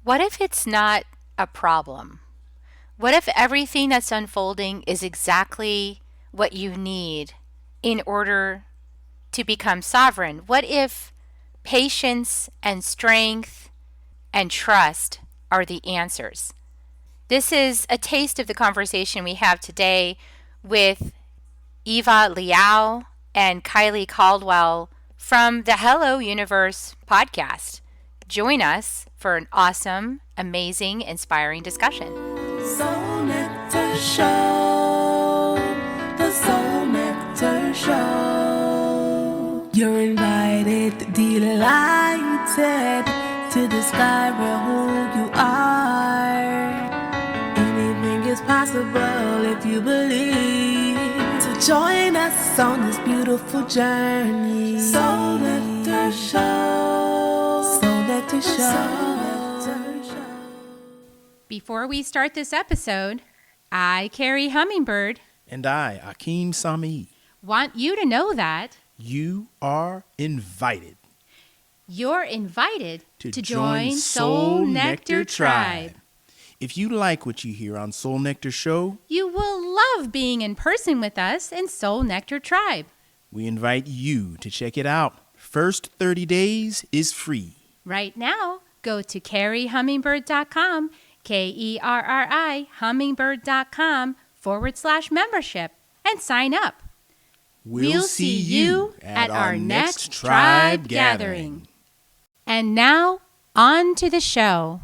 What if it's not a problem? What if everything that's unfolding is exactly what you need in order to become sovereign? What if patience and strength and trust are the answers? This is a taste of the conversation we have today with Eva Liao and Kyley Caldwell from the Hello Universe podcast. Join us for an awesome, amazing, inspiring discussion. Soul Nectar Show, the Soul Nectar Show. You're invited, delighted to discover who you are. Anything is possible if you believe. So join us on this beautiful journey. Soul Nectar Show, Soul Nectar Show. Before we start this episode, I, Kerri Hummingbird, And I, Akeem Sami, want you to know that you are invited you're invited to join Soul Nectar Tribe. If you like what you hear on Soul Nectar Show, You will love being in person with us in Soul Nectar Tribe. we invite you to check it out. First 30 days is free. Right now, go to kerrihummingbird.com, KERRI hummingbird.com/membership and sign up. We'll see you at our next tribe gathering. And now, on to the show.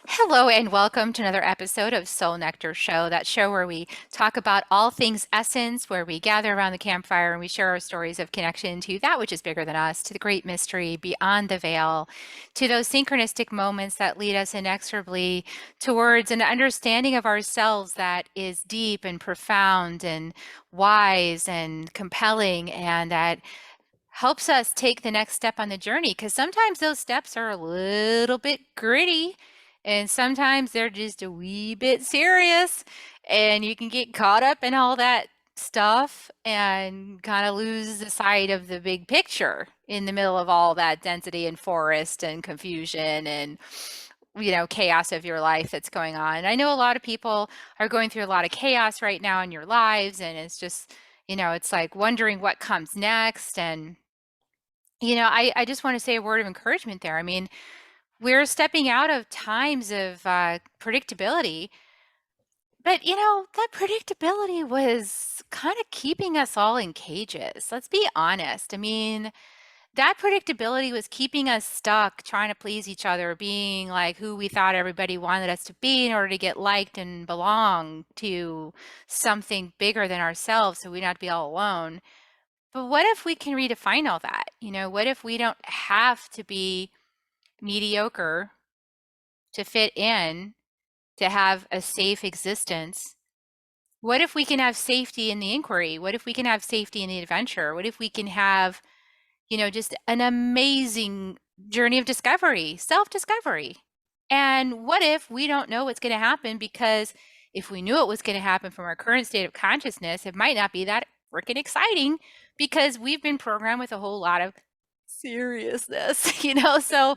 Hello and welcome to another episode of Soul Nectar Show, that show where we talk about all things essence, where we gather around the campfire and we share our stories of connection to that which is bigger than us, to the great mystery beyond the veil, to those synchronistic moments that lead us inexorably towards an understanding of ourselves that is deep and profound and wise and compelling, and that helps us take the next step on the journey, because sometimes those steps are a little bit gritty and sometimes they're just a wee bit serious, and you can get caught up in all that stuff and kind of lose the sight of the big picture in the middle of all that density and forest and confusion and chaos of your life that's going on. And I know a lot of people are going through a lot of chaos right now in your lives, and it's just it's like wondering what comes next. And I just want to say a word of encouragement there. I mean, we're stepping out of times of predictability, but that predictability was kind of keeping us all in cages. Let's be honest. I mean, that predictability was keeping us stuck trying to please each other, being like who we thought everybody wanted us to be in order to get liked and belong to something bigger than ourselves, so we not be all alone. But what if we can redefine all that? What if we don't have to be mediocre to fit in, to have a safe existence? What if we can have safety in the inquiry? What if we can have safety in the adventure? What if we can have, just an amazing journey of discovery, self-discovery? And what if we don't know what's going to happen? Because if we knew it was going to happen from our current state of consciousness, it might not be that freaking exciting, because we've been programmed with a whole lot of seriousness, So,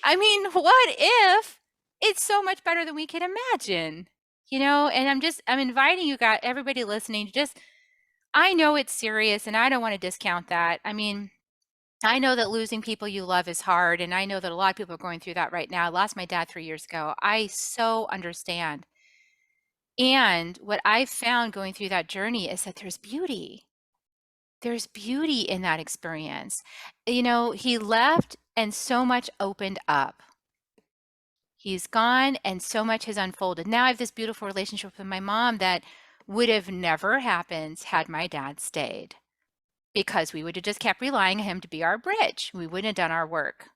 I mean, what if it's so much better than we can imagine, And I'm inviting you guys, everybody listening, I know it's serious and I don't want to discount that. I mean, I know that losing people you love is hard, and I know that a lot of people are going through that right now. I lost my dad 3 years ago. I so understand. And what I've found going through that journey is that there's beauty. There's beauty in that experience. He left and so much opened up. He's gone and so much has unfolded. Now I have this beautiful relationship with my mom that would have never happened had my dad stayed, because we would have just kept relying on him to be our bridge. We wouldn't have done our work.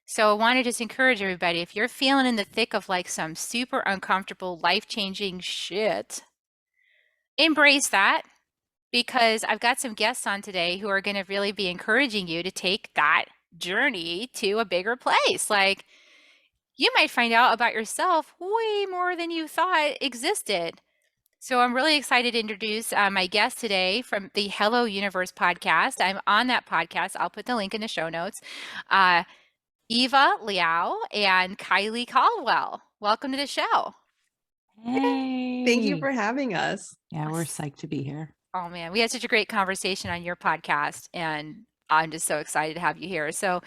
So I want to just encourage everybody, if you're feeling in the thick of like some super uncomfortable, life-changing shit, embrace that, because I've got some guests on today who are going to really be encouraging you to take that journey to a bigger place. Like, you might find out about yourself way more than you thought existed. So I'm really excited to introduce my guest today from the Hello Universe podcast. I'm on that podcast. I'll put the link in the show notes. Eva Liao and Kyley Caldwell. Welcome to the show. Hey. Thank you for having us. Yeah, we're psyched to be here. Oh man, we had such a great conversation on your podcast, and I'm just so excited to have you here. So,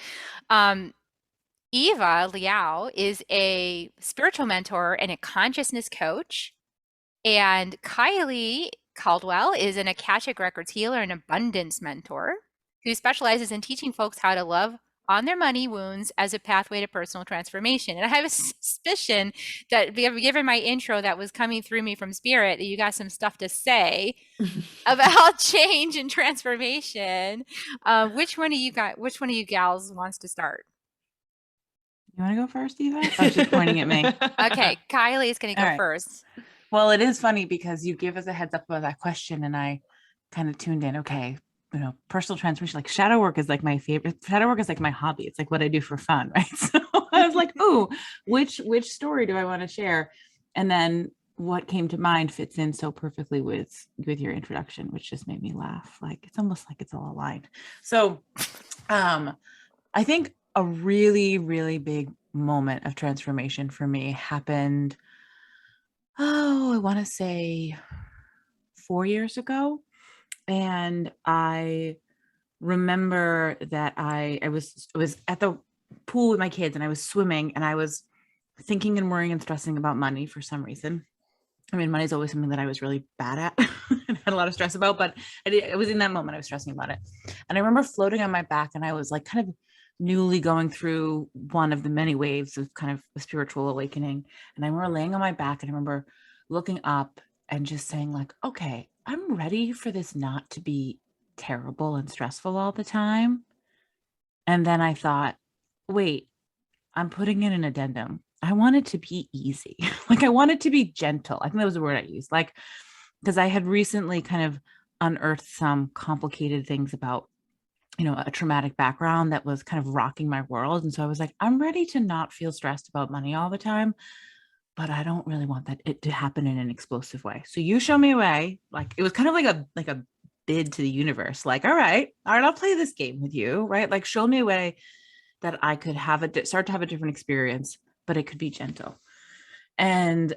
Eva Liao is a spiritual mentor and a consciousness coach, and Kyley Caldwell is an Akashic Records healer and abundance mentor who specializes in teaching folks how to love on their money wounds as a pathway to personal transformation. And I have a suspicion that given my intro that was coming through me from spirit, that you got some stuff to say about change and transformation. Which one of you gals wants to start? You want to go first, Eva? Oh, she's pointing at me. Okay, Kyley is going to go first. Well, it is funny because you give us a heads up about that question, and I kind of tuned in. Okay, personal transformation, like shadow work is like my favorite. Shadow work is like my hobby. It's like what I do for fun, right? So I was like, ooh, which story do I want to share? And then what came to mind fits in so perfectly with your introduction, which just made me laugh. Like it's almost like it's all aligned. So, I think a really, really big moment of transformation for me happened, I want to say 4 years ago. And I remember that I was at the pool with my kids and I was swimming and I was thinking and worrying and stressing about money for some reason. I mean, money is always something that I was really bad at and had a lot of stress about, but it was in that moment I was stressing about it. And I remember floating on my back and I was like kind of newly going through one of the many waves of kind of a spiritual awakening. And I remember laying on my back and I remember looking up and just saying like, okay, I'm ready for this not to be terrible and stressful all the time. And then I thought, wait, I'm putting in an addendum. I want it to be easy. Like I want it to be gentle. I think that was the word I used. Like, because I had recently kind of unearthed some complicated things about, a traumatic background that was kind of rocking my world. And so I was like, I'm ready to not feel stressed about money all the time, but I don't really want it to happen in an explosive way. So you show me a way. Like it was kind of like a bid to the universe. Like, all right, I'll play this game with you, right? Like show me a way that I could start to have a different experience, but it could be gentle. And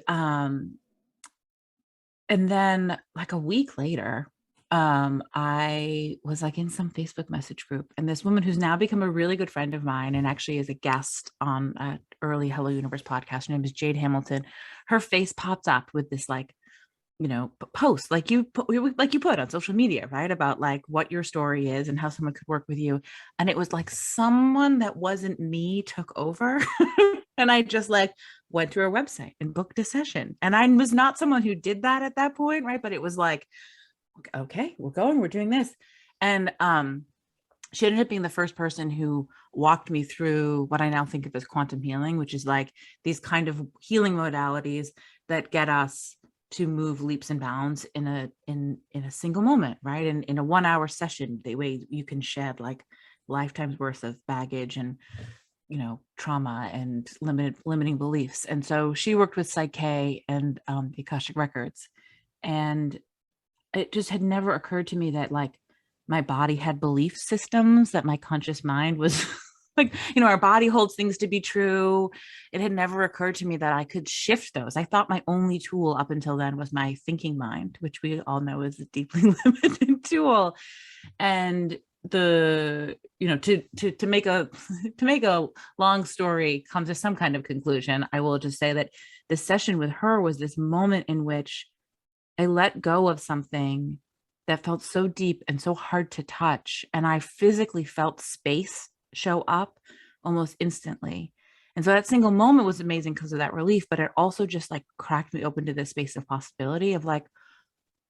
then like a week later, I was like in some Facebook message group, and this woman who's now become a really good friend of mine and actually is a guest on an early Hello Universe podcast. Her name is Jade Hamilton. Her face popped up with this like, post like you put on social media, right? About like what your story is and how someone could work with you. And it was like someone that wasn't me took over. And I just like went to her website and booked a session. And I was not someone who did that at that point, right? But it was like, okay, we're doing this. And she ended up being the first person who walked me through what I now think of as quantum healing, which is like these kind of healing modalities that get us to move leaps and bounds in a single moment, right? And in a 1 hour session, the way you can shed like lifetimes worth of baggage and trauma and limiting beliefs. And so she worked with Psyche and the Akashic Records, and it just had never occurred to me that like my body had belief systems, that my conscious mind was like, our body holds things to be true. It had never occurred to me that I could shift those. I thought my only tool up until then was my thinking mind, which we all know is a deeply limited tool. And to make a long story come to some kind of conclusion, I will just say that the session with her was this moment in which I let go of something that felt so deep and so hard to touch. And I physically felt space show up almost instantly. And so that single moment was amazing because of that relief, but it also just like cracked me open to this space of possibility of like,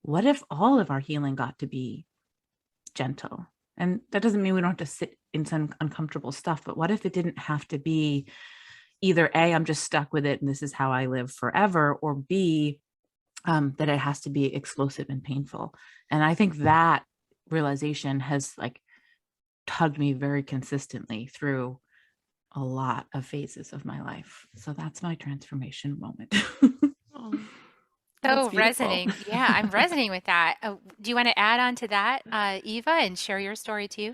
what if all of our healing got to be gentle? And that doesn't mean we don't have to sit in some uncomfortable stuff, but what if it didn't have to be either A, I'm just stuck with it and this is how I live forever, or B, that it has to be explosive and painful. And I think that realization has like tugged me very consistently through a lot of phases of my life. So that's my transformation moment. So resonating. Yeah, I'm resonating with that. Do you want to add on to that, Eva, and share your story too?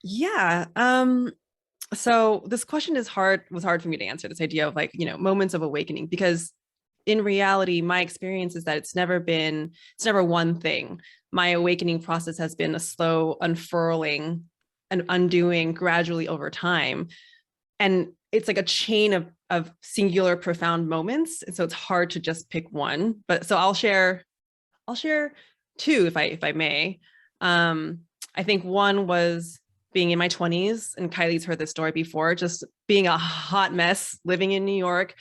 Yeah. So this question was hard for me to answer, this idea of like, moments of awakening, because in reality, my experience is that it's never one thing. My awakening process has been a slow unfurling and undoing gradually over time. And it's like a chain of singular profound moments. And so it's hard to just pick one. But so I'll share two if I may. I think one was being in my 20s, and Kylie's heard this story before, just being a hot mess, living in New York,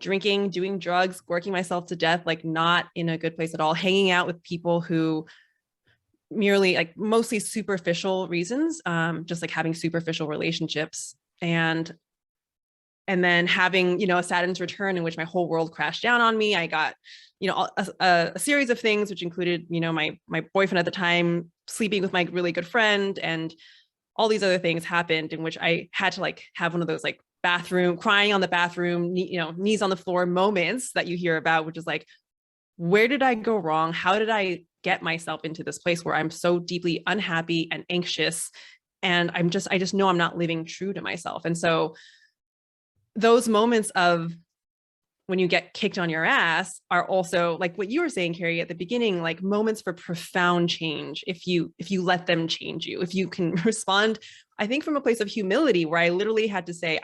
drinking, doing drugs, working myself to death, like not in a good place at all, hanging out with people who merely like mostly superficial reasons, just like having superficial relationships, and then having, a Saturn's return in which my whole world crashed down on me. I got, a series of things, which included, my boyfriend at the time sleeping with my really good friend, and all these other things happened in which I had to like have one of those like bathroom, crying on the bathroom, knees on the floor moments that you hear about, which is like, where did I go wrong? How did I get myself into this place where I'm so deeply unhappy and anxious? And I just know I'm not living true to myself. And so those moments of when you get kicked on your ass are also like what you were saying, Kerri, at the beginning, like moments for profound change. If you let them change you, if you can respond, I think from a place of humility, where I literally had to say,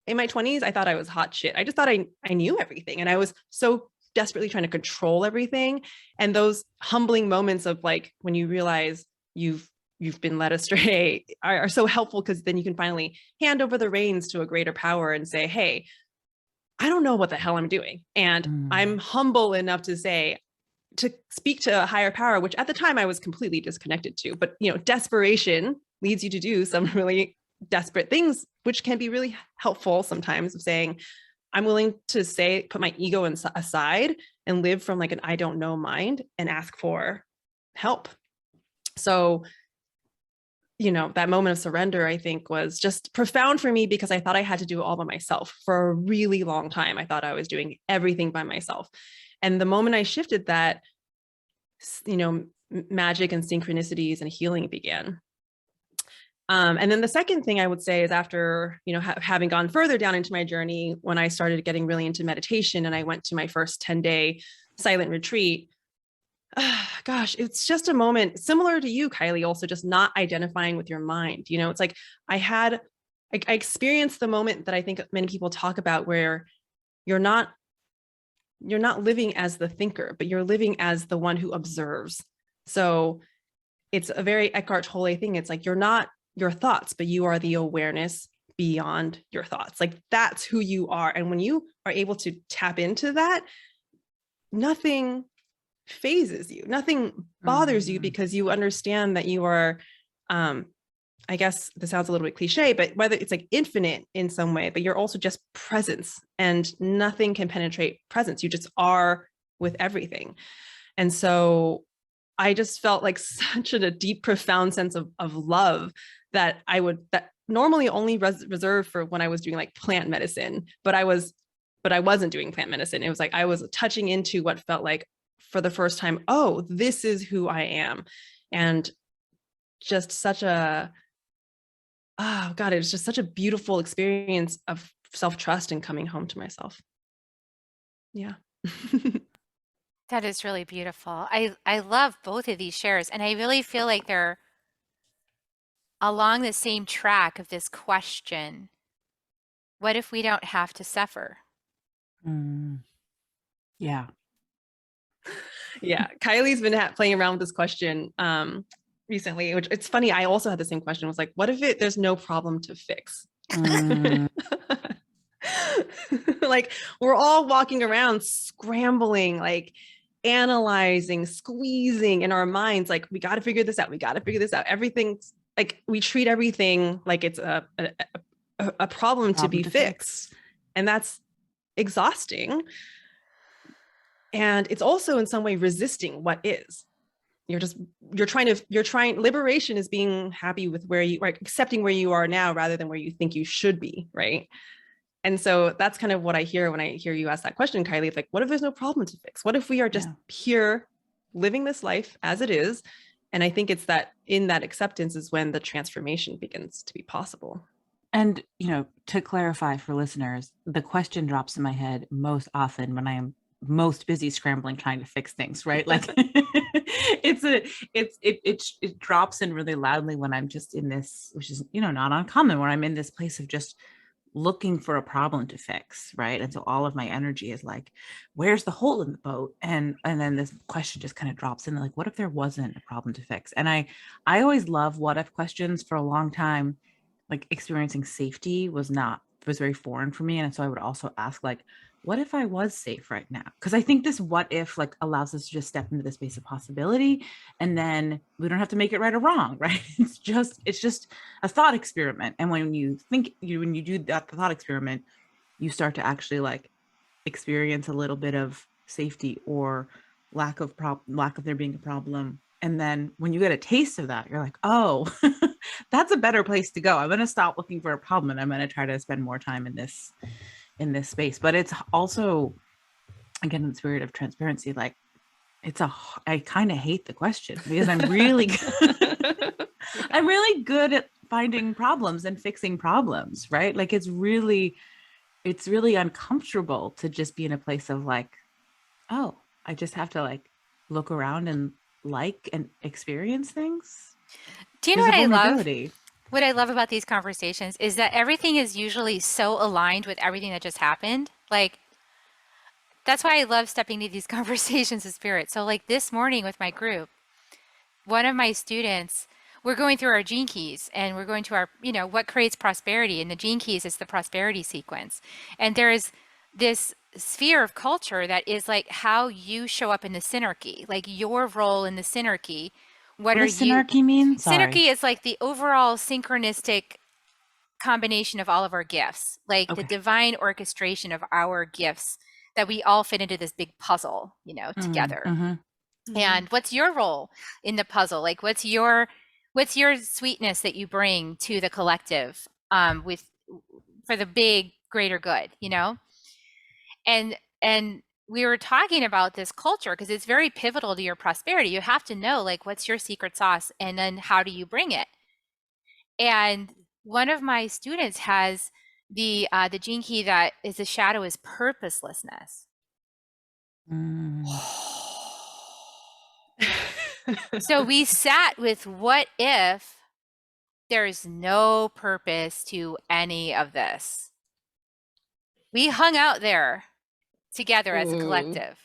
in my 20s, I thought I was hot shit. I just thought I knew everything. And I was so desperately trying to control everything. And those humbling moments of like, when you realize you've been led astray are so helpful, because then you can finally hand over the reins to a greater power and say, hey, I don't know what the hell I'm doing. And I'm humble enough to speak to a higher power, which at the time I was completely disconnected to. But, desperation leads you to do some really desperate things, which can be really helpful sometimes, of saying, I'm willing to put my ego aside and live from like an I don't know mind and ask for help. So, that moment of surrender, I think, was just profound for me, because I thought I had to do it all by myself for a really long time. I thought I was doing everything by myself. And the moment I shifted that, magic and synchronicities and healing began. And then the second thing I would say is, after, having gone further down into my journey, when I started getting really into meditation and I went to my first 10-day silent retreat, gosh, it's just a moment similar to you, Kyley, also just not identifying with your mind. It's like I experienced the moment that I think many people talk about, where you're not living as the thinker, but you're living as the one who observes. So it's a very Eckhart Tolle thing. It's like, you're not your thoughts, but you are the awareness beyond your thoughts. Like, that's who you are. And when you are able to tap into that, nothing phases you, nothing bothers you, because you understand that you are, I guess this sounds a little bit cliche, but whether it's like infinite in some way, but you're also just presence, and nothing can penetrate presence. You just are with everything. And so I just felt like such a deep, profound sense of love that normally only reserved for when I was doing like plant medicine, but I wasn't doing plant medicine. It was like I was touching into what felt like, for the first time, oh, this is who I am. And just such a, oh God, it was just such a beautiful experience of self-trust and coming home to myself. Yeah. That is really beautiful. I love both of these shares, and I really feel like they're along the same track of this question: what if we don't have to suffer? Yeah. Yeah. Kylie's been playing around with this question recently, which it's funny. I also had the same question. It was like, what if there's no problem to fix? Like, we're all walking around scrambling, like analyzing, squeezing in our minds. Like, we got to figure this out. We got to figure this out. Everything's like, we treat everything like it's a problem to be fixed. And that's exhausting. And it's also in some way resisting what is. Liberation is being happy with where you are, accepting where you are now rather than where you think you should be, right? And so that's kind of what I hear when I hear you ask that question, Kyley. It's like, what if there's no problem to fix? What if we are just here living this life as it is? And I think it's that in that acceptance is when the transformation begins to be possible. And, to clarify for listeners, the question drops in my head most often when I am most busy scrambling trying to fix things, right? Like it drops in really loudly when I'm just in this, which is, not uncommon, where I'm in this place of just looking for a problem to fix, right? And so all of my energy is like, where's the hole in the boat? And then this question just kind of drops in, like, what if there wasn't a problem to fix? And I always love what if questions. For a long time, like, experiencing safety was very foreign for me. And so I would also ask, like, what if I was safe right now? Because I think this what if, like, allows us to just step into the space of possibility, and then we don't have to make it right or wrong, right? It's just a thought experiment. And when you do that thought experiment, you start to actually, like, experience a little bit of safety or lack of there being a problem. And then when you get a taste of that, you're like, oh, that's a better place to go. I'm going to stop looking for a problem, and I'm going to try to spend more time in this space. But it's also, again, in the spirit of transparency, like, I kind of hate the question, because I'm really I'm really good at finding problems and fixing problems, right? Like, it's really uncomfortable to just be in a place of, like, oh, I just have to, like, look around and experience things. Do you know what I love? What I love about these conversations is that everything is usually so aligned with everything that just happened. Like, that's why I love stepping into these conversations of spirit. So, like, this morning with my group, one of my students, we're going through our gene keys, and we're going to our, what creates prosperity. And the gene keys is the prosperity sequence. And there is this sphere of culture that is like how you show up in the synarchy, like your role in the synarchy. What does synarchy mean? Synarchy is like the overall synchronistic combination of all of our gifts, like the divine orchestration of our gifts, that we all fit into this big puzzle, together. And what's your role in the puzzle? Like, what's your sweetness that you bring to the collective, for the big greater good, and we were talking about this culture because it's very pivotal to your prosperity. You have to know, like, what's your secret sauce, and then how do you bring it? And one of my students has the gene key that is the shadow is purposelessness. So we sat with, what if there's no purpose to any of this? We hung out there together as a collective.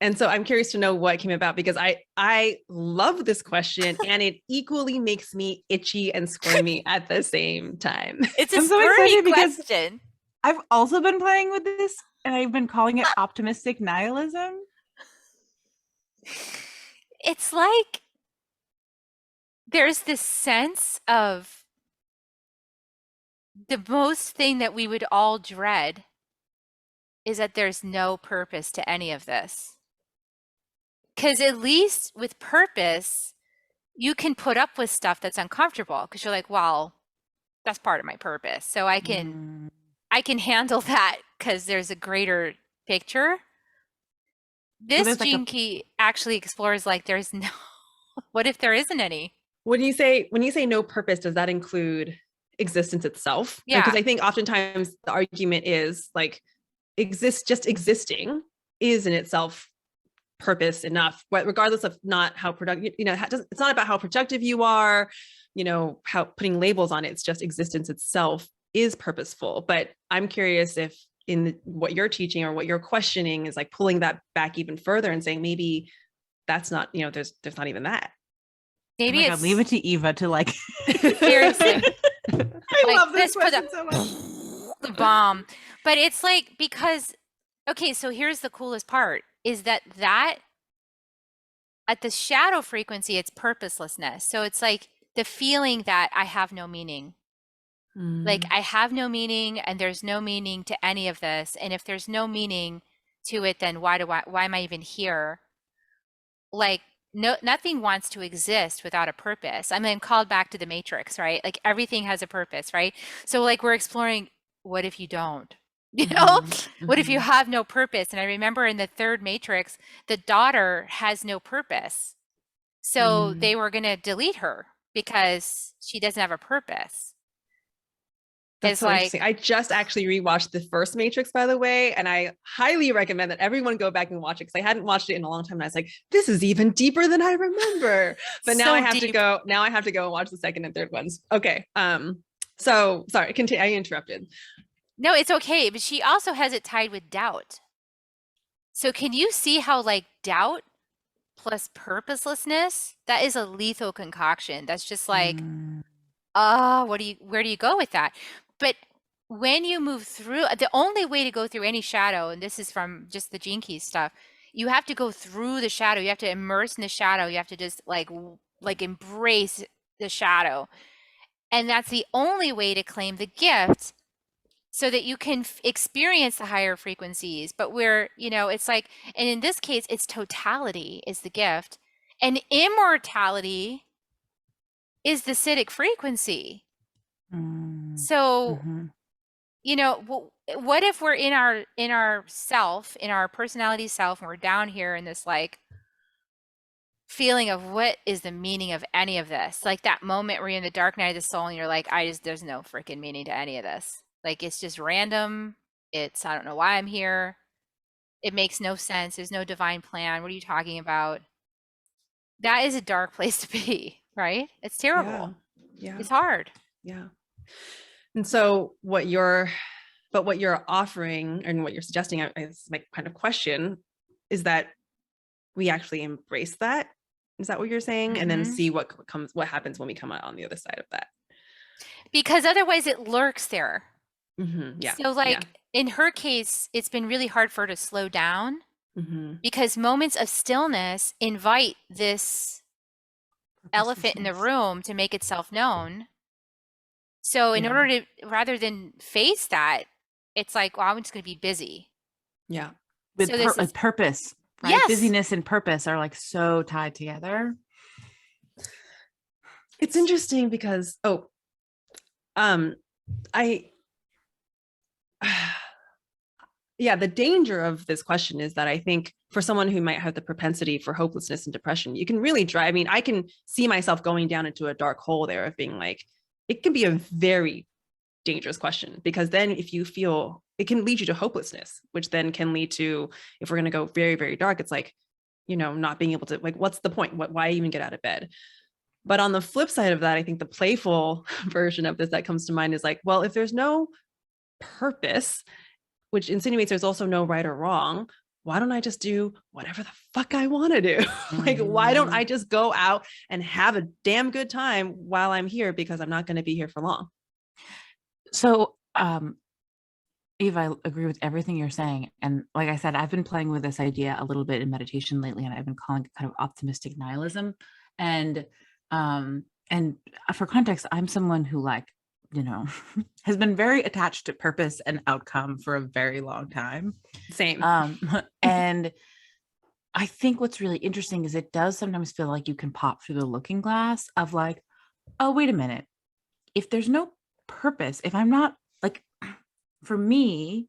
And so I'm curious to know what came about, because I love this question, and it equally makes me itchy and squirmy at the same time. It's a squirmy question. I've also been playing with this, and I've been calling it optimistic nihilism. It's like there's this sense of the most thing that we would all dread is that there's no purpose to any of this. Because at least with purpose, you can put up with stuff that's uncomfortable, because you're like, well, that's part of my purpose. So I can handle that because there's a greater picture. This gene key actually explores, like, there's no, what if there isn't any? When you say no purpose, does that include existence itself? Yeah. Because I think oftentimes the argument is, like, just existing is in itself purpose enough, regardless of not how productive, it's not about how productive you are, how putting labels on it. It's just existence itself is purposeful. But I'm curious if in what you're teaching or what you're questioning is, like, pulling that back even further and saying, maybe that's not, there's not even that. Maybe I'll leave it to Eva to, like, seriously. I love this question so much. The bomb. But it's like, because, okay, so here's the coolest part, is that at the shadow frequency, it's purposelessness. So it's like the feeling that I have no meaning. Like, I have no meaning, and there's no meaning to any of this. And if there's no meaning to it, then why am I even here? Like, nothing wants to exist without a purpose. I mean, I'm called back to the Matrix, right? Like, everything has a purpose, right? So, like, we're exploring, what if you don't? What if you have no purpose? And I remember in the third Matrix, the daughter has no purpose. So they were going to delete her because she doesn't have a purpose. That's It's so like, interesting. I just actually rewatched the first Matrix, by the way, and I highly recommend that everyone go back and watch it because I hadn't watched it in a long time. And I was like, this is even deeper than I remember. But now so I have to deep. go. Now I have to go and watch the second and third ones. Okay. So sorry, continue. I interrupted. No, it's okay. But she also has it tied with doubt. So can you see how like doubt plus purposelessness, that is a lethal concoction. That's just like, where do you go with that? But when you move through, the only way to go through any shadow, and this is from just the Gene Keys stuff, you have to go through the shadow. You have to immerse in the shadow. You have to just like embrace the shadow. And that's the only way to claim the gift so that you can experience the higher frequencies. But it's like, and in this case, it's totality is the gift, and immortality is the Siddhic frequency. So, what if we're in our self, in our personality self, and we're down here in this like feeling of what is the meaning of any of this? Like that moment where you're in the dark night of the soul and you're like, there's no freaking meaning to any of this. Like it's just random. I don't know why I'm here. It makes no sense. There's no divine plan. What are you talking about? That is a dark place to be, right? It's terrible. Yeah. It's hard. Yeah. And so what you're offering and what you're suggesting is my kind of question is that we actually embrace that. Is that what you're saying? And then see what happens when we come out on the other side of that. Because otherwise it lurks there. Yeah. So like in her case, it's been really hard for her to slow down because moments of stillness invite this elephant in the room to make itself known. So in order to, rather than face that, it's like, well, I'm just going to be busy. Yeah. With purpose, right? Yes. Busyness and purpose are like so tied together. It's interesting because, the danger of this question is that I think for someone who might have the propensity for hopelessness and depression, you can really I can see myself going down into a dark hole there of being like, it can be a very dangerous question because then if you feel, it can lead you to hopelessness, which then can lead to, if we're going to go very, very dark, it's like, not being able to, like, what's the point? Why even get out of bed? But on the flip side of that, I think the playful version of this that comes to mind is like, well, if there's no purpose, which insinuates there's also no right or wrong, why don't I just do whatever the fuck I want to do? Like, why don't I just go out and have a damn good time while I'm here because I'm not going to be here for long? So, Eva, I agree with everything you're saying. And like I said, I've been playing with this idea a little bit in meditation lately, and I've been calling it kind of optimistic nihilism. And for context, I'm someone who has been very attached to purpose and outcome for a very long time. Same. And I think what's really interesting is it does sometimes feel like you can pop through the looking glass of like, oh, wait a minute. If there's no purpose, if I'm not like, for me,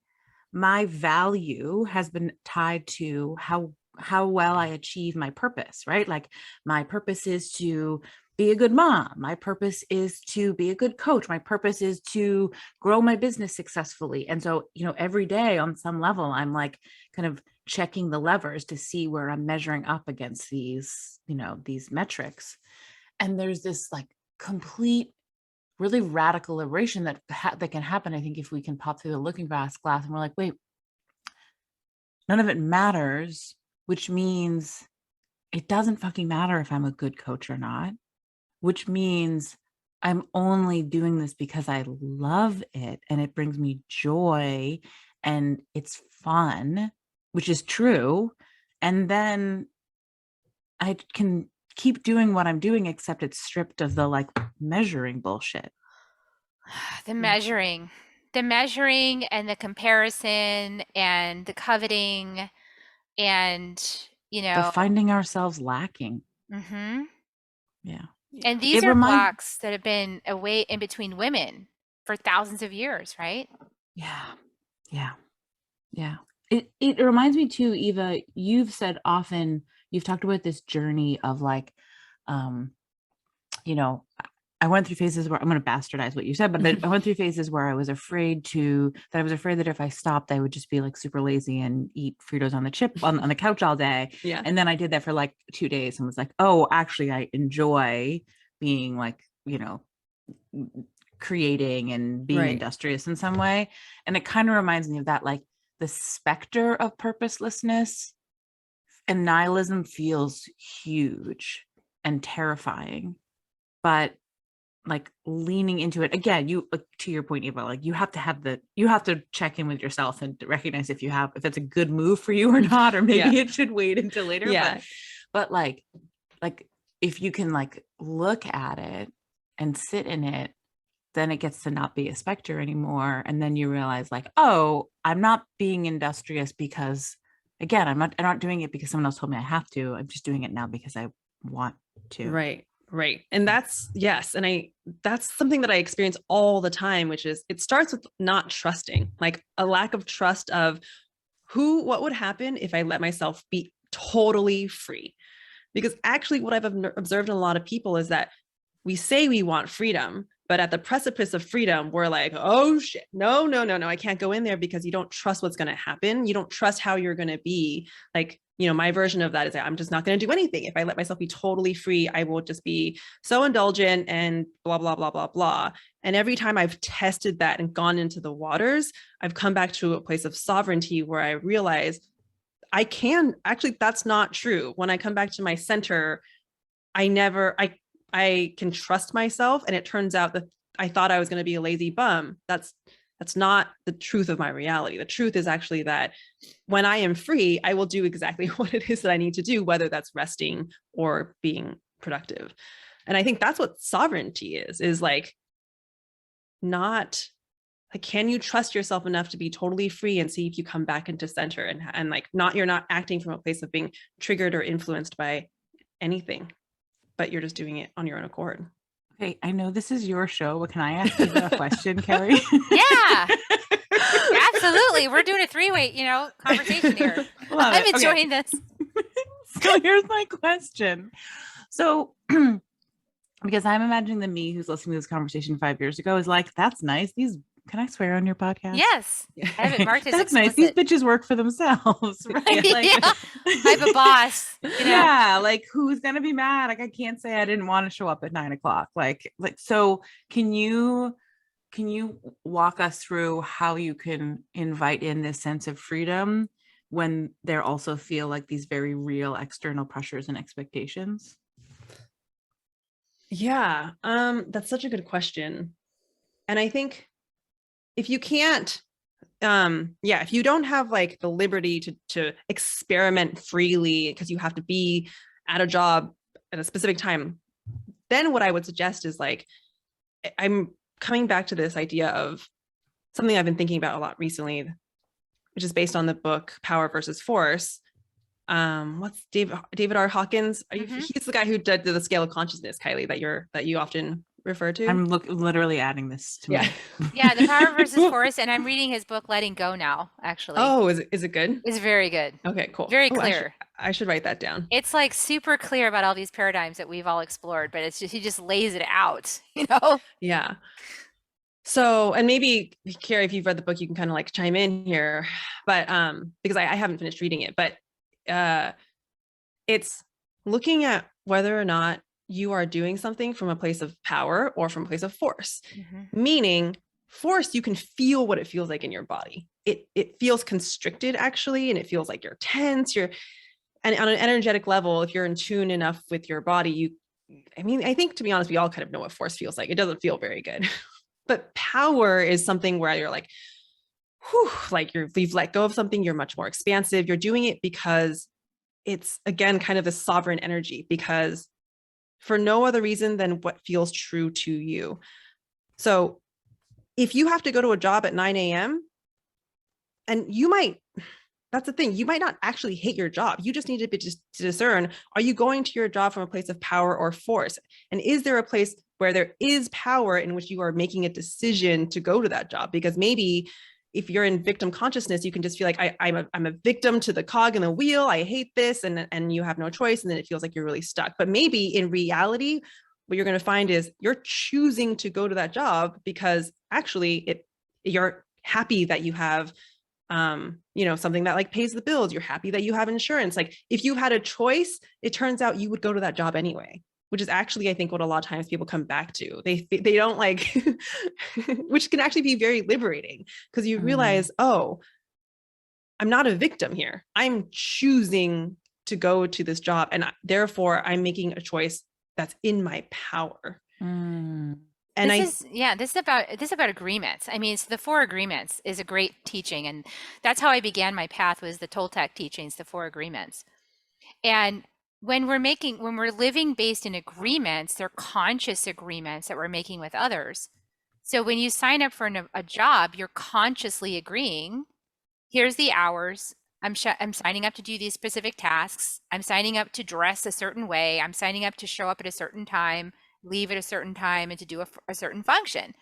my value has been tied to how well I achieve my purpose, right? Like my purpose is to be a good mom. My purpose is to be a good coach. My purpose is to grow my business successfully. And so, every day on some level, I'm like kind of checking the levers to see where I'm measuring up against these metrics. And there's this like complete, really radical liberation that can happen. I think if we can pop through the looking glass and we're like, wait, none of it matters, which means it doesn't fucking matter if I'm a good coach or not. Which means I'm only doing this because I love it and it brings me joy and it's fun, which is true. And then I can keep doing what I'm doing, except it's stripped of the like measuring bullshit. The measuring and the comparison and the coveting and, the finding ourselves lacking. Yeah. And these are blocks that have been away in between women for thousands of years, right? Yeah. It reminds me too, Eva, you've said often, you've talked about this journey of like, I I went through phases where I'm going to bastardize what you said, but I went through phases where I was afraid that if I stopped, I would just be like super lazy and eat Fritos on the couch all day. Yeah. And then I did that for like 2 days and was like, oh, actually I enjoy being like, creating and being industrious in some way. And it kind of reminds me of that, like the specter of purposelessness and nihilism feels huge and terrifying, but like leaning into it again, to your point, Eva, like you have to check in with yourself and recognize if it's a good move for you or not, or maybe it should wait until later. But like if you can like look at it and sit in it, then it gets to not be a specter anymore. And then you realize like, oh, I'm not being industrious because, again, I'm not doing it because someone else told me I have to. I'm just doing it now because I want to. Right. And that's something that I experience all the time, which is it starts with not trusting, like a lack of trust of what would happen if I let myself be totally free. Because actually what I've observed in a lot of people is that we say we want freedom, but at the precipice of freedom, we're like, oh shit, no, I can't go in there, because you don't trust what's going to happen. You don't trust how you're going to be. Like, my version of that is that I'm just not going to do anything. If I let myself be totally free, I will just be so indulgent and blah, blah, blah, blah, blah. And every time I've tested that and gone into the waters, I've come back to a place of sovereignty where I realize that's not true. When I come back to my center, I can trust myself. And it turns out that I thought I was going to be a lazy bum. That's not the truth of my reality. The truth is actually that when I am free, I will do exactly what it is that I need to do, whether that's resting or being productive. And I think that's what sovereignty is like, not like, can you trust yourself enough to be totally free and see if you come back into center and like, you're not acting from a place of being triggered or influenced by anything, but you're just doing it on your own accord. Okay, I know this is your show, but can I ask you a question, Kerri? Yeah, absolutely. We're doing a three-way, conversation here. I'm enjoying this. So here's my question. So, because I'm imagining the me who's listening to this conversation 5 years ago is like, that's nice. Can I swear on your podcast? Yes. I have it marked as That's explicit. nice. These bitches work for themselves, right? Like, I have a boss. Yeah, like who's gonna be mad? Like I can't say I didn't want to show up at 9 o'clock. Like so. Can you walk us through how you can invite in this sense of freedom when there also feel like these very real external pressures and expectations? Yeah, that's such a good question, and I think if you can't, if you don't have like the liberty to experiment freely because you have to be at a job at a specific time, then what I would suggest is like, I'm coming back to this idea of something I've been thinking about a lot recently, which is based on the book Power versus Force. What's David R. Hawkins? He's the guy who did the scale of consciousness, Kyley, that you often refer to. I'm literally adding this to me. Yeah, the Power versus Force, and I'm reading his book Letting Go now, actually. Oh, is it good? It's very good. Okay, cool. Very clear. I should write that down. It's like super clear about all these paradigms that we've all explored, but he just lays it out, Yeah. So, and maybe Kerri, if you've read the book, you can kind of like chime in here, but because I haven't finished reading it, but it's looking at whether or not you are doing something from a place of power or from a place of force. Meaning force, you can feel what it feels like in your body. It feels constricted actually, and it feels like you're tense. And on an energetic level, if you're in tune enough with your body, I think to be honest, we all kind of know what force feels like. It doesn't feel very good. But power is something where you're like, whew, like you've let go of something, you're much more expansive. You're doing it because it's, again, kind of this sovereign energy, because for no other reason than what feels true to you. So if you have to go to a job at 9 a.m. and that's the thing, you might not actually hate your job. You just need to discern, are you going to your job from a place of power or force? And is there a place where there is power in which you are making a decision to go to that job? Because maybe if you're in victim consciousness, you can just feel like I'm a victim to the cog in the wheel. I hate this, and you have no choice, and then it feels like you're really stuck. But maybe in reality, what you're going to find is you're choosing to go to that job because actually you're happy that you have something that like pays the bills. You're happy that you have insurance. Like if you had a choice, it turns out you would go to that job anyway, which is actually, I think, what a lot of times people come back to. They don't like, which can actually be very liberating because you realize, oh, I'm not a victim here. I'm choosing to go to this job, and therefore I'm making a choice that's in my power. And this is about agreements. I mean, so the 4 agreements is a great teaching, and that's how I began my path, was the Toltec teachings, the 4 agreements. And when we're living based in agreements, they're conscious agreements that we're making with others. So when you sign up for a job, you're consciously agreeing, here's the hours, I'm signing up to do these specific tasks, I'm signing up to dress a certain way, I'm signing up to show up at a certain time, leave at a certain time, and to do a certain function.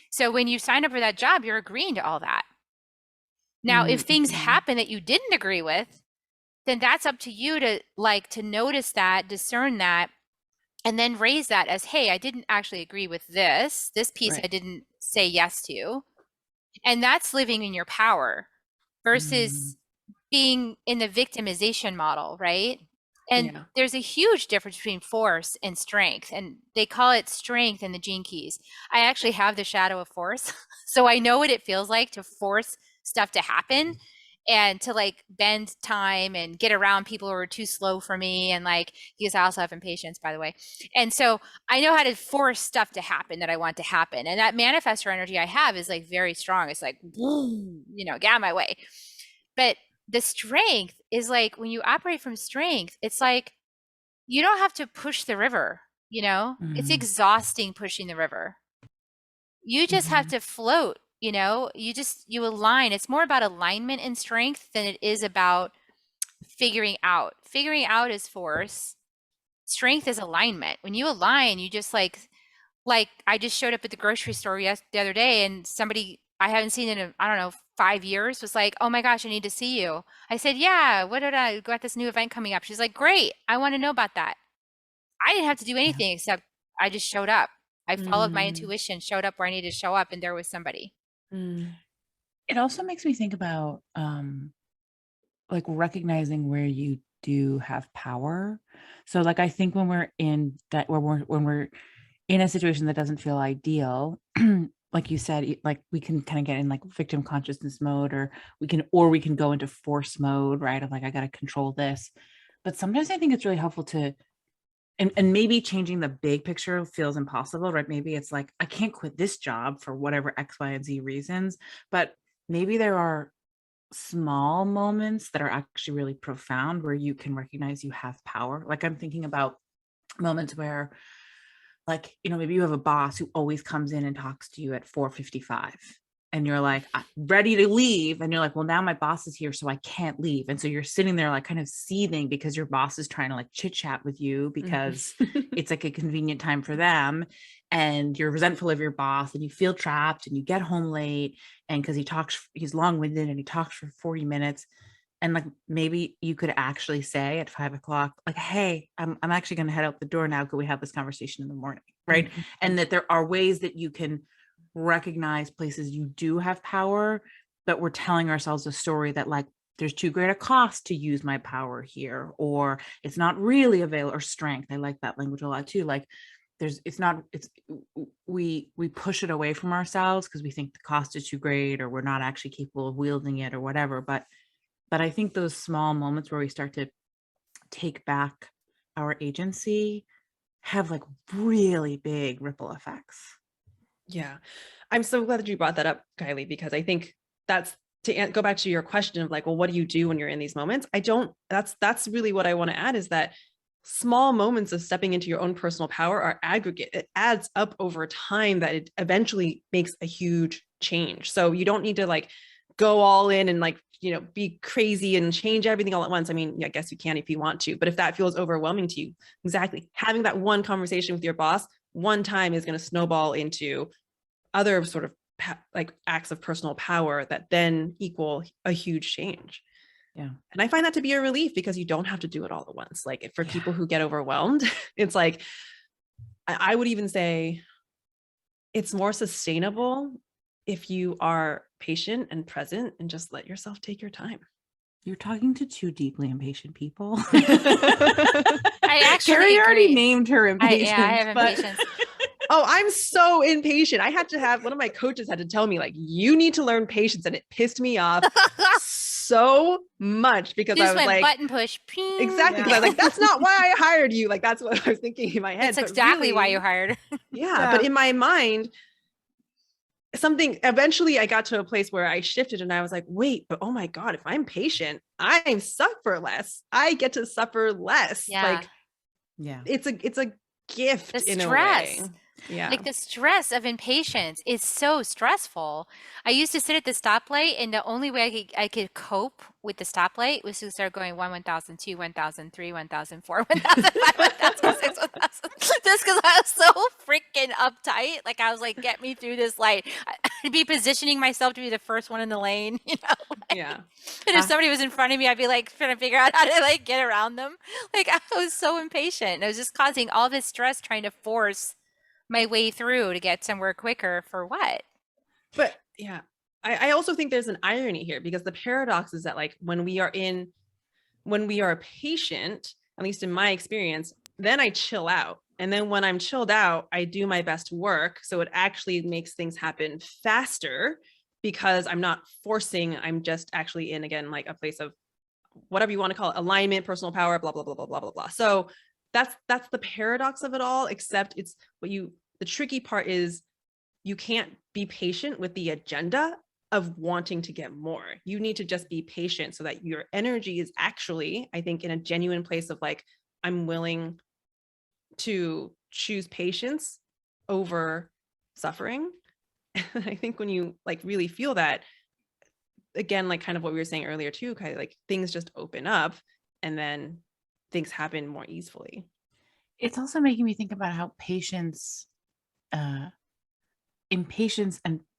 So when you sign up for that job, you're agreeing to all that. Now, if things happen that you didn't agree with, then that's up to you to notice that, discern that, and then raise that as, hey, I didn't actually agree with this piece, right. I didn't say yes to. And that's living in your power versus being in the victimization model, right? And there's a huge difference between force and strength, and they call it strength in the Gene Keys. I actually have the shadow of force, so I know what it feels like to force stuff to happen and to like bend time and get around people who are too slow for me, and like, because I also have impatience, by the way. And so I know how to force stuff to happen that I want to happen, and that manifestor energy I have is like very strong. It's like, get out of my way. But the strength is like, when you operate from strength, it's like you don't have to push the river, it's exhausting pushing the river. You just have to float, you align. It's more about alignment and strength than it is about figuring out. Figuring out is force. Strength is alignment. When you align, you just like I just showed up at the grocery store the other day, and somebody I haven't seen in, 5 years was like, oh my gosh, I need to see you. I said, yeah, I got this new event coming up. She's like, great, I want to know about that. I didn't have to do anything except I just showed up. I followed my intuition, showed up where I needed to show up, and there was somebody. It also makes me think about like recognizing where you do have power. So like, I think when we're in that, when we're in a situation that doesn't feel ideal, like you said, like we can kind of get in like victim consciousness mode, or we can go into force mode, right? Of like, I got to control this. But sometimes I think it's really helpful to, and maybe changing the big picture feels impossible, right? Maybe it's like, I can't quit this job for whatever X, Y, and Z reasons, but maybe there are small moments that are actually really profound where you can recognize you have power. Like I'm thinking about moments where, like, maybe you have a boss who always comes in and talks to you at 4:55, and you're like, I'm ready to leave. And you're like, well, now my boss is here, so I can't leave. And so you're sitting there like kind of seething because your boss is trying to like chit chat with you because it's like a convenient time for them. And you're resentful of your boss, and you feel trapped, and you get home late, and because he's long-winded and he talks for 40 minutes. And like, maybe you could actually say at 5 o'clock, like, hey, I'm actually going to head out the door now. Could we have this conversation in the morning? Right. And that there are ways that you can recognize places you do have power, but we're telling ourselves a story that like, there's too great a cost to use my power here, or it's not really available, or strength. I like that language a lot too. Like we push it away from ourselves because we think the cost is too great, or we're not actually capable of wielding it, or whatever. But I think those small moments where we start to take back our agency have like really big ripple effects. Yeah. I'm so glad that you brought that up, Kyley, because I think that's to go back to your question of like, well, what do you do when you're in these moments? That's really what I want to add, is that small moments of stepping into your own personal power are aggregate. It adds up over time that it eventually makes a huge change. So you don't need to like go all in and like, be crazy and change everything all at once. I mean, I guess you can if you want to, but if that feels overwhelming to you, exactly, having that one conversation with your boss one time is going to snowball into other sort of like acts of personal power that then equal a huge change. Yeah. And I find that to be a relief, because you don't have to do it all at once. Like for people who get overwhelmed, it's like, I would even say it's more sustainable if you are patient and present and just let yourself take your time. You're talking to two deeply impatient people. I actually Kerri already agree. named her impatience. I have impatience. Oh, I'm so impatient. I had to have one of my coaches had to tell me, like, you need to learn patience. And it pissed me off so much because I was like, button push. Ping. Exactly. Because I was like, that's not why I hired you. Like, that's what I was thinking in my head. That's exactly why you hired. Yeah. But in my mind, eventually I got to a place where I shifted and I was like, wait, but oh my God, if I'm patient, I suffer less. I get to suffer less. Yeah. Like, yeah, it's a gift The in stress. a way. Yeah. Like the stress of impatience is so stressful. I used to sit at the stoplight, and the only way I could cope with the stoplight was to start going 1, 1,000, 2, 1,000, 3, 1,000, 4, 1,000, 5, 1,000, 6, 1,000. Just because I was so freaking uptight. Like I was like, get me through this light. I'd be positioning myself to be the first one in the lane, you know? Like, Yeah. And if somebody was in front of me, I'd be like trying to figure out how to like get around them. Like I was so impatient. And it was just causing all this stress trying to force my way through to get somewhere quicker for what? But yeah, I also think there's an irony here because the paradox is that like when we are patient, at least in my experience, then I chill out. And then when I'm chilled out, I do my best work. So it actually makes things happen faster because I'm not forcing, I'm just actually in, again, like a place of whatever you want to call it, alignment, personal power, blah, blah, blah, blah, blah, blah, blah. So that's the paradox of it all, except it's the tricky part is you can't be patient with the agenda of wanting to get more. You need to just be patient so that your energy is actually, I think, in a genuine place of like, I'm willing to choose patience over suffering. I think when you like really feel that, again, like kind of what we were saying earlier too, kind of like things just open up and then things happen more easily. It's also making me think about how impatience and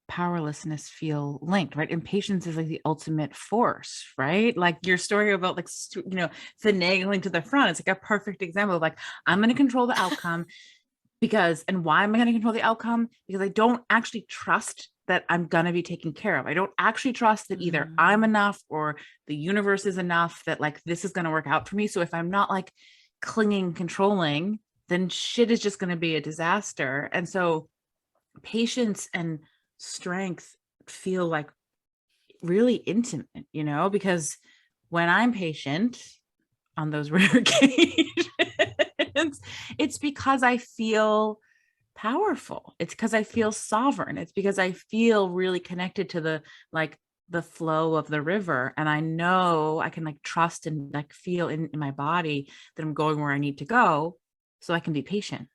powerlessness feel linked, right? Impatience is like the ultimate force, right? Like your story about like, finagling to the front. It's like a perfect example of like, I'm going to control the outcome and why am I going to control the outcome? Because I don't actually trust that I'm going to be taken care of. I don't actually trust that either I'm enough or the universe is enough that like, this is going to work out for me. So if I'm not like clinging, controlling, then shit is just going to be a disaster. And so patience and strength feel like really intimate, because when I'm patient on those rare occasions, it's because I feel powerful. It's because I feel sovereign. It's because I feel really connected to the flow of the river. And I know I can like trust and like feel in my body that I'm going where I need to go so I can be patient.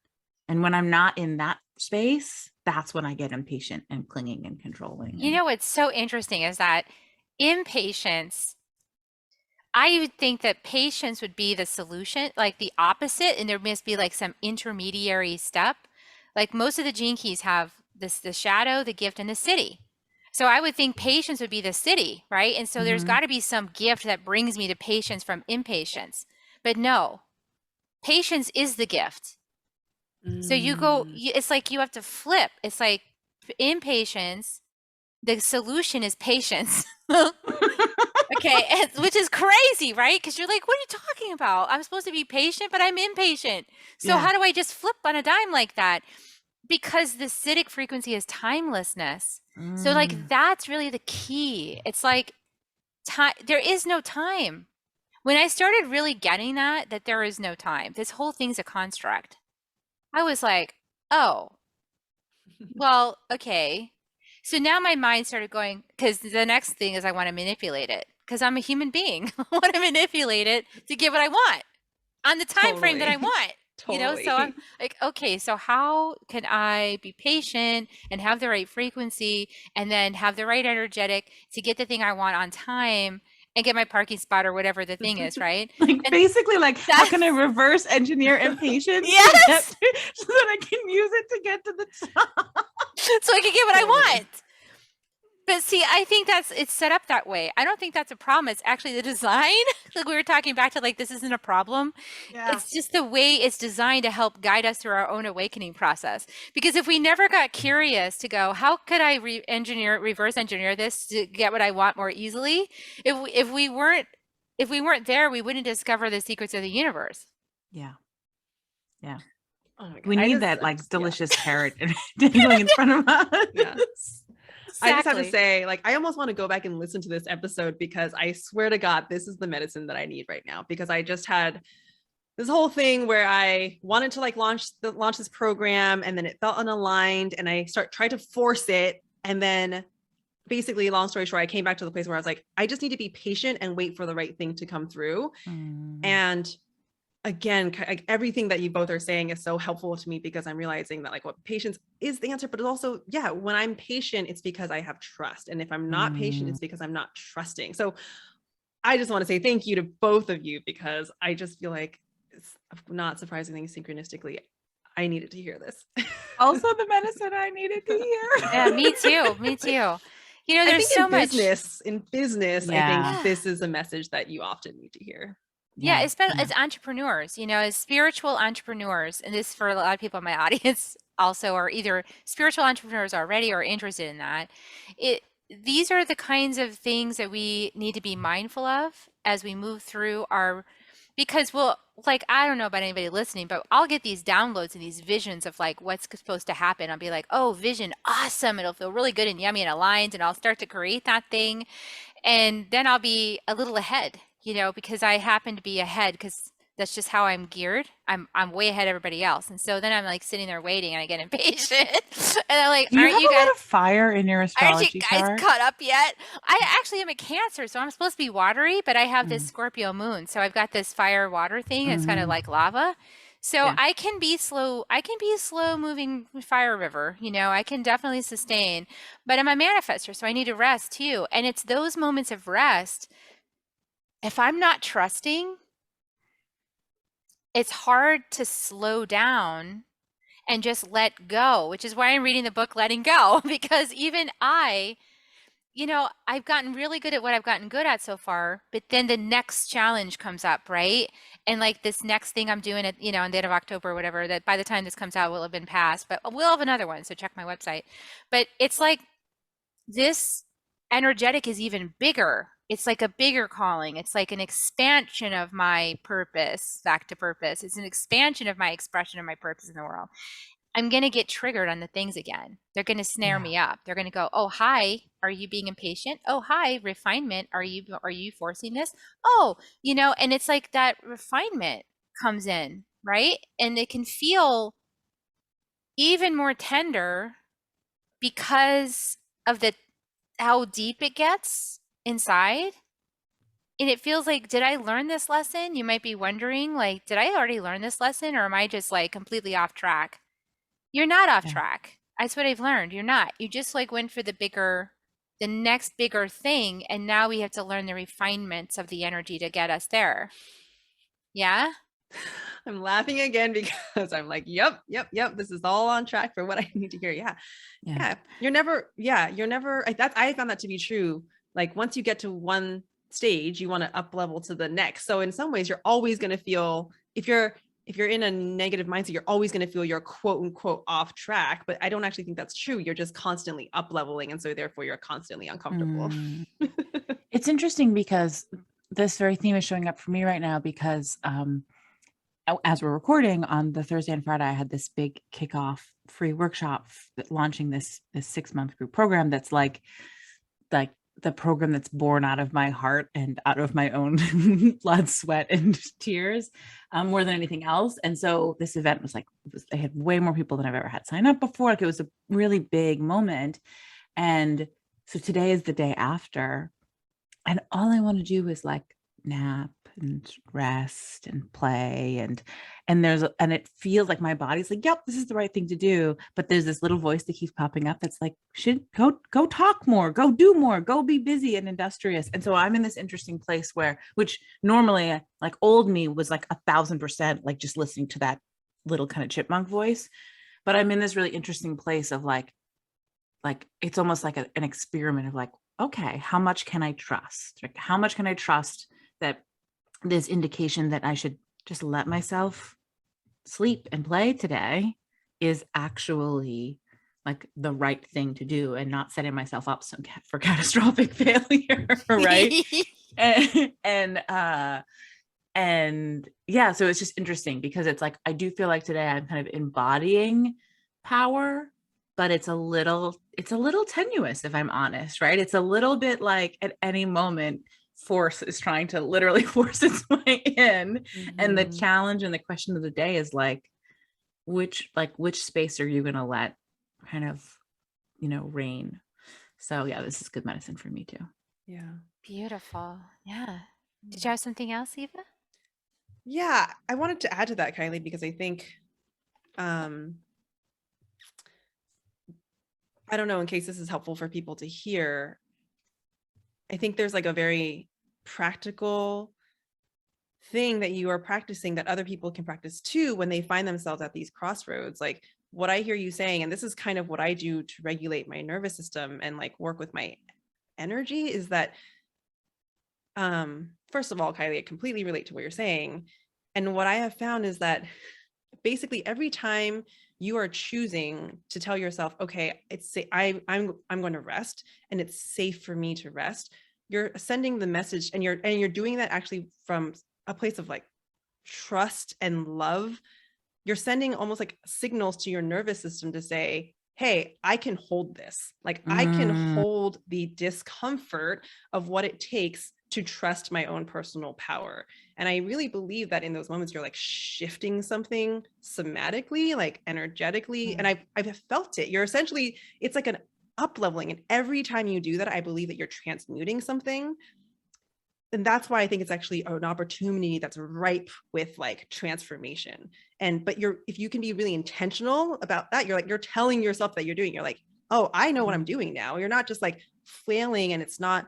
And when I'm not in that space, that's when I get impatient and clinging and controlling. You know, what's so interesting is that impatience, I would think that patience would be the solution, like the opposite. And there must be like some intermediary step. Like most of the gene keys have the shadow, the gift, and the city. So I would think patience would be the city, right? And so there's got to be some gift that brings me to patience from impatience. But no, patience is the gift. So it's like you have to flip. It's like impatience, the solution is patience. Okay, which is crazy, right? Because you're like, what are you talking about? I'm supposed to be patient, but I'm impatient. So how do I just flip on a dime like that? Because the Siddhic frequency is timelessness. So like that's really the key. It's like time. There is no time. When I started really getting that there is no time, this whole thing's a construct. I was like, oh, well, okay. So now my mind started going, because the next thing is I want to manipulate it because I'm a human being. I want to manipulate it to get what I want on the time frame that I want. Totally. So I'm like, okay, so how can I be patient and have the right frequency and then have the right energetic to get the thing I want on time and get my parking spot or whatever the thing is, right? Basically, how can I reverse engineer impatience Yes! so that I can use it to get to the top? So I can get what I want. But see, I think it's set up that way. I don't think that's a problem. It's actually the design. Like we were talking back to like this isn't a problem. Yeah. It's just the way it's designed to help guide us through our own awakening process. Because if we never got curious to go, how could I reverse engineer this to get what I want more easily? If we weren't there, we wouldn't discover the secrets of the universe. Yeah. Yeah. Oh my God. We need that like delicious carrot dangling in front of us. Yeah. Exactly. I just have to say, like, I almost want to go back and listen to this episode because I swear to God, this is the medicine that I need right now. Because I just had this whole thing where I wanted to like launch this program, and then it felt unaligned, and I tried to force it, and then basically, long story short, I came back to the place where I was like, I just need to be patient and wait for the right thing to come through. And again, like everything that you both are saying is so helpful to me because I'm realizing that like what patience is the answer, but it's also, yeah, when I'm patient, it's because I have trust. And if I'm not patient, it's because I'm not trusting. So I just want to say thank you to both of you because I just feel like it's not surprisingly synchronistically, I needed to hear this. Also the medicine I needed to hear. Yeah, me too. Me too. You know, there's so much in business. Yeah. I think this is a message that you often need to hear. Yeah, it's been as entrepreneurs, you know, as spiritual entrepreneurs, and this for a lot of people in my audience also are either spiritual entrepreneurs already or interested in that. These are the kinds of things that we need to be mindful of as we move through because like, I don't know about anybody listening, but I'll get these downloads and these visions of like what's supposed to happen. I'll be like, oh, vision, awesome. It'll feel really good and yummy and aligned, and I'll start to create that thing. And then I'll be a little ahead, you know, because I happen to be ahead because that's just how I'm geared. I'm way ahead of everybody else. And so then I'm like sitting there waiting and I get impatient. And I'm like, aren't you guys, a lot of fire in your astrology aren't you guys chart? caught up yet? I actually am a Cancer, so I'm supposed to be watery, but I have this Scorpio moon. So I've got this fire water thing. It's kind of like lava. So I can be slow moving fire river, you know, I can definitely sustain, but I'm a manifester, so I need to rest too. And it's those moments of rest. If I'm not trusting, it's hard to slow down and just let go, which is why I'm reading the book Letting Go, because even you know, I've gotten really good at what I've gotten good at so far, but then the next challenge comes up, right? And like this next thing I'm doing at, you know, in the end of October or whatever, that by the time this comes out will have been passed, but we'll have another one. So check my website. But it's like this energetic is even bigger. It's like a bigger calling. It's like an expansion of my purpose, back to purpose. It's an expansion of my expression of my purpose in the world. I'm going to get triggered on the things again. They're going to snare me up. They're going to go, oh, hi, are you being impatient? Oh, hi, refinement. Are you forcing this? Oh, you know, and it's like that refinement comes in, right? And it can feel even more tender because of how deep it gets inside. And it feels like, did I learn this lesson? You might be wondering, like, did I already learn this lesson, or am I just like completely off track? You're not off track. That's what I've learned. You're not. You just like went for the next bigger thing. And now we have to learn the refinements of the energy to get us there. Yeah. I'm laughing again because I'm like, yep. This is all on track for what I need to hear. Yeah. You're never, I found that to be true. Like once you get to one stage, you want to up level to the next. So in some ways you're always going to feel, if you're in a negative mindset, you're always going to feel you're quote unquote off track, but I don't actually think that's true. You're just constantly up leveling. And so therefore you're constantly uncomfortable. It's interesting because this very theme is showing up for me right now because, as we're recording on the Thursday and Friday, I had this big kickoff free workshop launching this 6-month group program. That's like the program that's born out of my heart and out of my own blood, sweat, and tears, more than anything else. And so this event was like, I had way more people than I've ever had sign up before. Like it was a really big moment. And so today is the day after, and all I want to do is like nap and rest and play and it feels like my body's like, yep, this is the right thing to do, but there's this little voice that keeps popping up that's like, should go talk more, go do more, go be busy and industrious. And so I'm in this interesting place which normally like old me was like 1,000% like just listening to that little kind of chipmunk voice, but I'm in this really interesting place of like, like, it's almost like an experiment of like, okay, how much can I trust? Like, how much can I trust that this indication that I should just let myself sleep and play today is actually like the right thing to do, and not setting myself up for catastrophic failure, right? And yeah, so it's just interesting because it's like, I do feel like today I'm kind of embodying power, but it's a little tenuous, if I'm honest, right? It's a little bit like at any moment force is trying to literally force its way in. And the challenge and the question of the day is like, which space are you going to let kind of, reign? So yeah, this is good medicine for me too. Yeah. Beautiful. Yeah. Did you have something else, Eva? Yeah, I wanted to add to that, Kyley, because I think, I don't know, in case this is helpful for people to hear, I think there's like a very practical thing that you are practicing that other people can practice too when they find themselves at these crossroads. Like what I hear you saying, and this is kind of what I do to regulate my nervous system and like work with my energy, is that first of all, Kyley, I completely relate to what you're saying. And what I have found is that basically every time you are choosing to tell yourself, okay, I'm going to rest and it's safe for me to rest, you're sending the message, and you're doing that actually from a place of like trust and love. You're sending almost like signals to your nervous system to say, hey, I can hold this. Like I can hold the discomfort of what it takes to trust my own personal power. And I really believe that in those moments, you're like shifting something somatically, like energetically. And I've felt it. You're essentially, it's like an up leveling. And every time you do that, I believe that you're transmuting something. And that's why I think it's actually an opportunity that's ripe with like transformation. But if you can be really intentional about that, you're telling yourself that you're doing, you're like, oh, I know what I'm doing now. You're not just like flailing, and it's not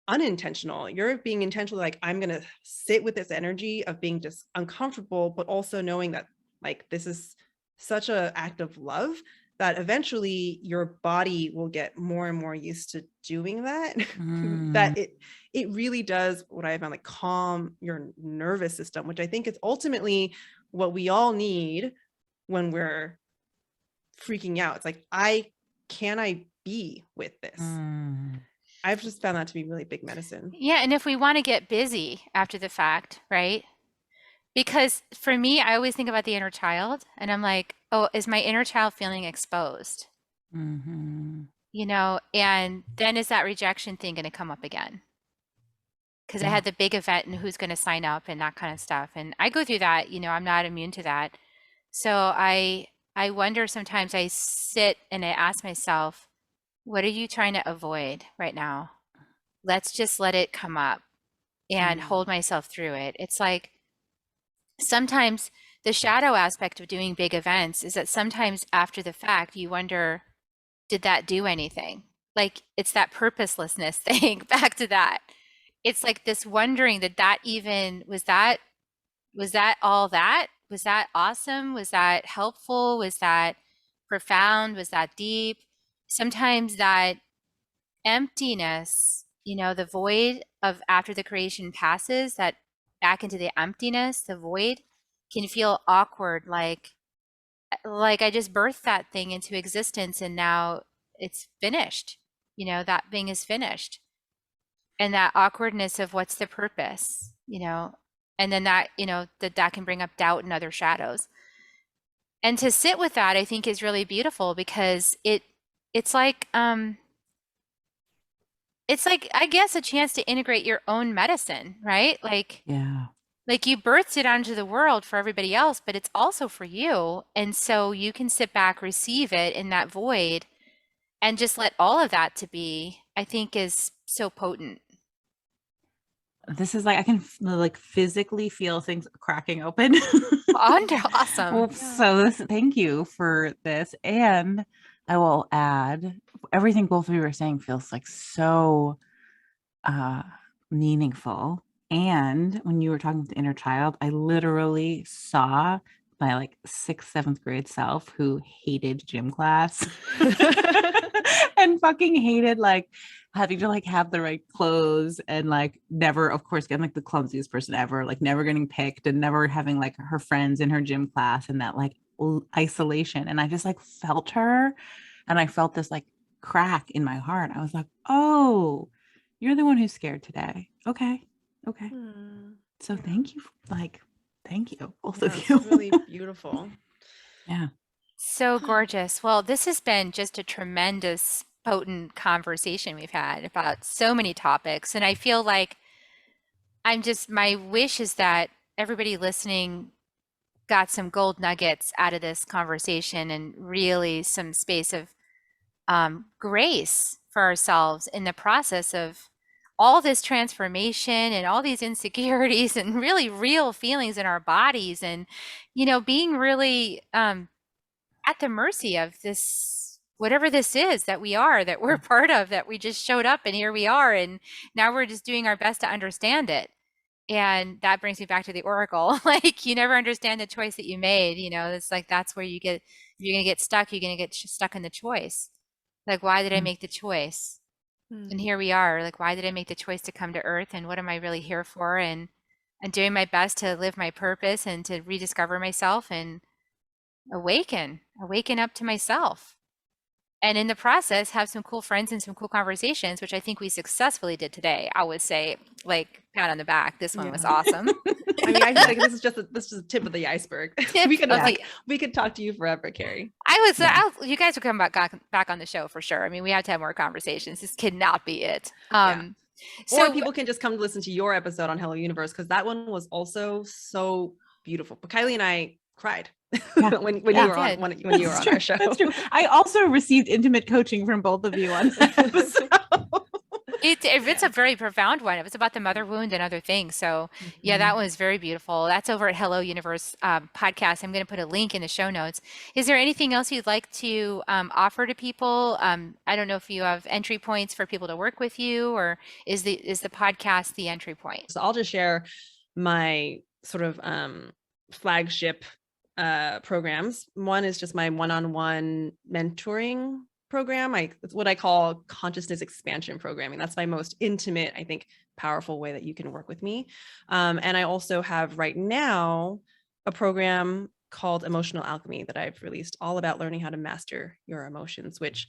unintentional. You're being intentional. Like, I'm going to sit with this energy of being just uncomfortable, but also knowing that like, this is such an act of love that eventually your body will get more and more used to doing that. That it really does what I found, like calm your nervous system, which I think is ultimately what we all need when we're freaking out. It's like, can I be with this? I've just found that to be really big medicine. Yeah. And if we want to get busy after the fact, right? Because for me, I always think about the inner child, and I'm like, oh, is my inner child feeling exposed? And then is that rejection thing going to come up again? Because I had the big event and who's going to sign up and that kind of stuff. And I go through that, I'm not immune to that. So I wonder sometimes, I sit and I ask myself, what are you trying to avoid right now? Let's just let it come up and hold myself through it. It's like sometimes the shadow aspect of doing big events is that sometimes after the fact, you wonder, did that do anything? Like it's that purposelessness thing, back to that. It's like this wondering that even, was that all that? Was that awesome? Was that helpful? Was that profound? Was that deep? Sometimes that emptiness, the void of after the creation passes, that back into the emptiness, the void can feel awkward. Like I just birthed that thing into existence and now it's finished. That thing is finished. And that awkwardness of what's the purpose, and then that, that can bring up doubt and other shadows. And to sit with that, I think is really beautiful, because it's like, I guess, a chance to integrate your own medicine, right? Like you birthed it onto the world for everybody else, but it's also for you. And so you can sit back, receive it in that void, and just let all of that to be, I think, is so potent. This is like, I can like physically feel things cracking open. Awesome. Well, so thank you for this. And I will add, everything both of you were saying feels like so meaningful. And when you were talking to the inner child, I literally saw my like 6th, 7th grade self who hated gym class. and fucking hated like having to like have the right clothes and like never, of course, getting like the clumsiest person ever, like never getting picked and never having like her friends in her gym class and that like isolation. And I just like felt her and I felt this like crack in my heart. I was like, oh, you're the one who's scared today. Okay. So thank you. Like, thank you, both of you. Really beautiful. Yeah. So gorgeous. Well, this has been just a tremendous, potent conversation we've had about so many topics. And I feel like my wish is that everybody listening got some gold nuggets out of this conversation and really some space of grace for ourselves in the process of all this transformation and all these insecurities and really real feelings in our bodies and, being really at the mercy of this, whatever this is that we're part of, that we just showed up and here we are. And now we're just doing our best to understand it. And that brings me back to the Oracle. Like you never understand the choice that you made. It's like, that's where you're going to get stuck. You're going to get stuck in the choice. Like, why did I make the choice? And here we are. Like, why did I make the choice to come to Earth? And what am I really here for? And doing my best to live my purpose and to rediscover myself and awaken up to myself. And in the process, have some cool friends and some cool conversations, which I think we successfully did today. I would say, like, pat on the back. This one was awesome. I mean, I feel like this is just the tip of the iceberg. We could talk to you forever, Kerri. You guys will come back on the show for sure. I mean, we have to have more conversations. This cannot be it. So people can just come to listen to your episode on Hello Universe, because that one was also so beautiful. But Kyley and I cried when you were on our show. That's true. I also received intimate coaching from both of you on that episode. It's a very profound one. It was about the mother wound and other things. So yeah, that was very beautiful. That's over at Hello Universe podcast. I'm going to put a link in the show notes. Is there anything else you'd like to offer to people? I don't know if you have entry points for people to work with you, or is the podcast the entry point? So I'll just share my sort of flagship programs. One is just my one-on-one mentoring program. It's what I call consciousness expansion programming. That's my most intimate, I think, powerful way that you can work with me. And I also have right now a program called Emotional Alchemy that I've released, all about learning how to master your emotions, which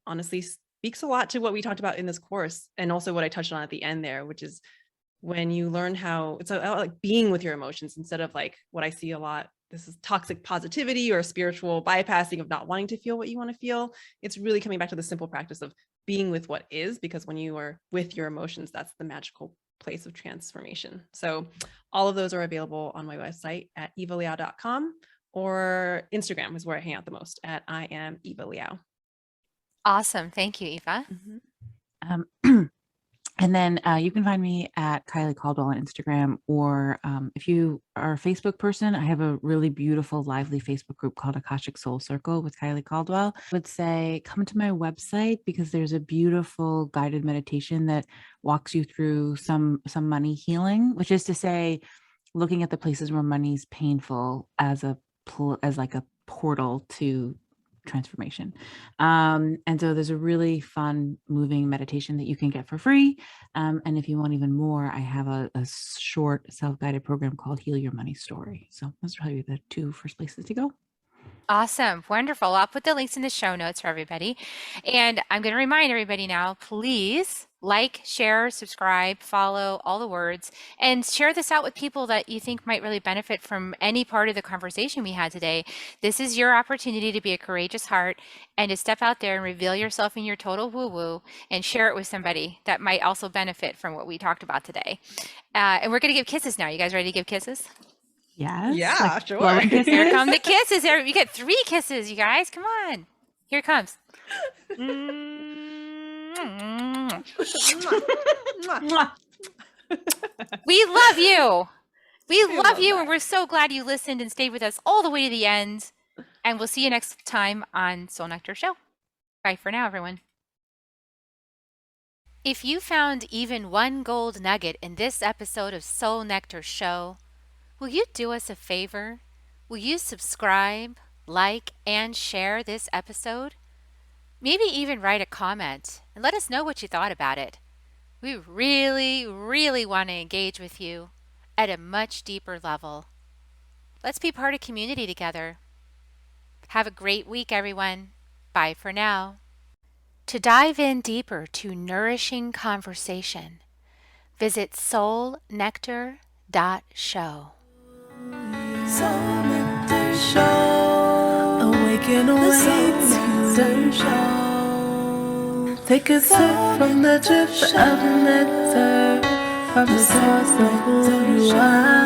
honestly speaks a lot to what we talked about in this course, and also what I touched on at the end there, which is when you learn how it's like being with your emotions instead of like what I see a lot. This is toxic positivity or spiritual bypassing of not wanting to feel what you want to feel. It's really coming back to the simple practice of being with what is, because when you are with your emotions, that's the magical place of transformation. So all of those are available on my website at evaliao.com, or Instagram is where I hang out the most at I am Eva Liao. Awesome. Thank you, Eva. And then you can find me at Kyley Caldwell on Instagram, or if you are a Facebook person, I have a really beautiful, lively Facebook group called Akashic Soul Circle with Kyley Caldwell. I would say come to my website, because there's a beautiful guided meditation that walks you through some money healing, which is to say, looking at the places where money's painful as like a portal to transformation. And so there's a really fun, moving meditation that you can get for free. And if you want even more, I have a short self-guided program called Heal Your Money Story. So those are probably the two first places to go. Awesome. Wonderful. I'll put the links in the show notes for everybody. And I'm going to remind everybody now, please like, share, subscribe, follow, all the words, and share this out with people that you think might really benefit from any part of the conversation we had today. This is your opportunity to be a courageous heart and to step out there and reveal yourself in your total woo-woo and share it with somebody that might also benefit from what we talked about today. And we're going to give kisses now. You guys ready to give kisses? Yes. Yeah, sure. Here come the kisses. You get 3 kisses, you guys. Come on. Here it comes. We love you. We love you, and we're so glad you listened and stayed with us all the way to the end. And we'll see you next time on Soul Nectar Show. Bye for now, everyone. If you found even one gold nugget in this episode of Soul Nectar Show, will you do us a favor? Will you subscribe, like, and share this episode? Maybe even write a comment and let us know what you thought about it. We really, really want to engage with you at a much deeper level. Let's be part of community together. Have a great week, everyone. Bye for now. To dive in deeper to nourishing conversation, visit soulnectar.show. Soul Nectar Show. Awaken, awake, Nectar Show. Take a sip from the drip of nectar, from the source of who you are.